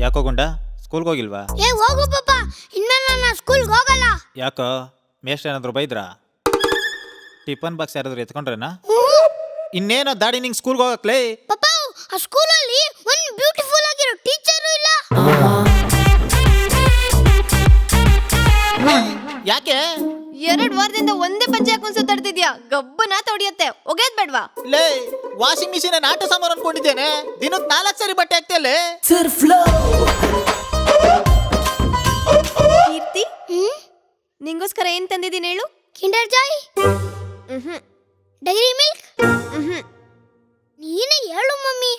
ಯಾಕೋ ಗುಂಡ ಸ್ಕೂಲ್ಗೆ ಹೋಗಿಲ್ವಾ? ಏ ಹೋಗು ಪಾಪ, ಇನ್ಮೇಲೆ ನಾನು ಸ್ಕೂಲ್ಗೆ ಹೋಗಲ್ಲ. ಯಾಕೋ ಮೇಷ್ಟ್ರು ಏನಾದ್ರು ಬೈದ್ರಾ? ಟಿಫನ್ ಬಾಕ್ಸ್ ಯಾರಾದ್ರು ಎತ್ಕೊಂಡ್ರೇನಾ? ಇನ್ನೇನೋ ದಾಡಿ ನಿಂಗೆ ಸ್ಕೂಲ್ಗೆ ಹೋಗಕ್ಲೇ? ಪಾಪ ಆ ಸ್ಕೂಲಲ್ಲಿ ಒಂದು ಬ್ಯೂಟಿಫುಲ್ ಆಗಿರೋ ಟೀಚರು ಇಲ್ಲ. ಯಾಕೆ 2 ವಾರದಿಂದ ಒಂದೇ ಪಂಚೆ ಹಾಕೊಂಡು ಸುತ್ತಾಡ್ತಿದ್ಯಾ? ಗಬ್ಬನ ತೊಡಿಯತ್ತೆ, ಒಗೆದ್ ಬೇಡ್ವಾ? ಲೇ ವಾಷಿಂಗ್ ಮಿಷಿನ್ ಆಟ ಸಾಮಾನು ಅನ್ಕೊಂಡಿದ್ದೇನೆ. ದಿನಕ್ಕೆ 4 ಸರಿ ಬಟ್ಟೆ ಹಾಕ್ತಿಯಲ್ಲೇ. ಕೀರ್ತಿ, ನಿಂಗೋಸ್ಕರ ಏನ್ ತಂದಿದ್ದೀನಿ ಹೇಳು? Kinder Joy, dairy milk. ನೀನೇ ಹೇಳು ಮಮ್ಮಿ.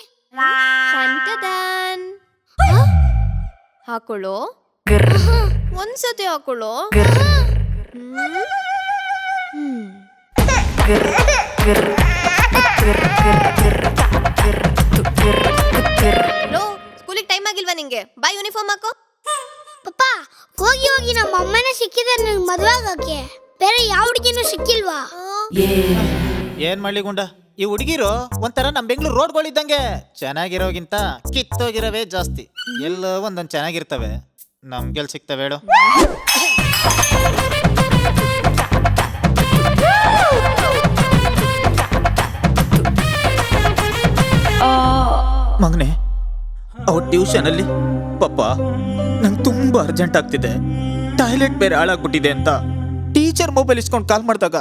ಟಂಟಡನ್. ಹಾಕೊಳ್ಳೋ, ಒಂದ್ಸತಿ ಹಾಕೊಳ್ಳೋ. ಸ್ಕೂಲಿಗೆ ಟೈಮ್ ಆಗಿಲ್ವಾ ನಿಂಗೆ? ಬಾ ಯೂನಿಫಾರ್ಮ್ ಹಾಕೋ. ಪಾಪ ಹೋಗಿ ಹೋಗಿ ನಮ್ಮ ಅಮ್ಮನೇ ಸಿಕ್ಕಿದ್ರೆ ನನಗೆ ಮದುವೆ ಆಗಕ್ಕೆ. ಬೇರೆ ಯಾವ ಹುಡುಗಿನೂ ಸಿಕ್ಕಿಲ್ವಾ? ಏನ್ ಮಾಡ್ಲಿ ಗುಂಡ, ಈ ಹುಡುಗಿರು ಒಂಥರ ನಮ್ ಬೆಂಗಳೂರು ರೋಡ್ಗಳಿದ್ದಂಗೆ. ಚೆನ್ನಾಗಿರೋಗಿಂತ ಕಿತ್ತೋಗಿರವೇ ಜಾಸ್ತಿ. ಎಲ್ಲೋ ಒಂದೊಂದು ಚೆನ್ನಾಗಿರ್ತವೆ, ನಮ್ಗೆಲ್ ಸಿಗ್ತವೆ ಹೇಳು? ಮಗನೆ, ಅವ್ರ ಟ್ಯೂಷನ್ ಅಲ್ಲಿ ಪಾಪ ನಂಗೆ ತುಂಬಾ ಅರ್ಜೆಂಟ್ ಆಗ್ತಿದೆ, ಟಾಯ್ಲೆಟ್ ಬೇರೆ ಹಾಳಾಗ್ಬಿಟ್ಟಿದೆ ಅಂತ ಟೀಚರ್ ಮೊಬೈಲ್ ಇಸ್ಕೊಂಡು ಕಾಲ್ ಮಾಡಿದಾಗ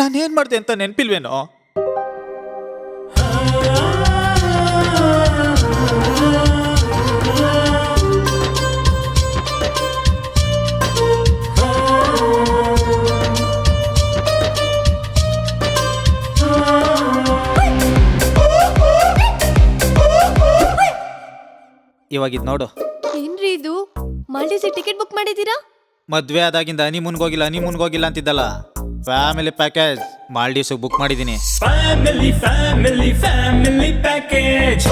ನಾನೇನ್ ಮಾಡಿದೆ ಅಂತ ನೆನ್ಪಿಲ್ವೇನೋ? ಇವಾಗಿದ್ ನೋಡು. ಏನ್ರಿ ಇದು? ಮಾಲ್ಡೀವ್ಸಿಗೆ ಟಿಕೆಟ್ ಬುಕ್ ಮಾಡಿದ್ದೀರಾ? ಮದ್ವೆ ಆದಾಗಿಂದ ಹನಿಮೂನ್ಗೆ ಹೋಗಿಲ್ಲ ಅಂತಿದ್ದಲ್ಲ. ಫ್ಯಾಮಿಲಿ ಪ್ಯಾಕೇಜ್ ಮಾಲ್ಡೀವ್ಸ್ ಬುಕ್ ಮಾಡಿದ್ದೀನಿ. Family package.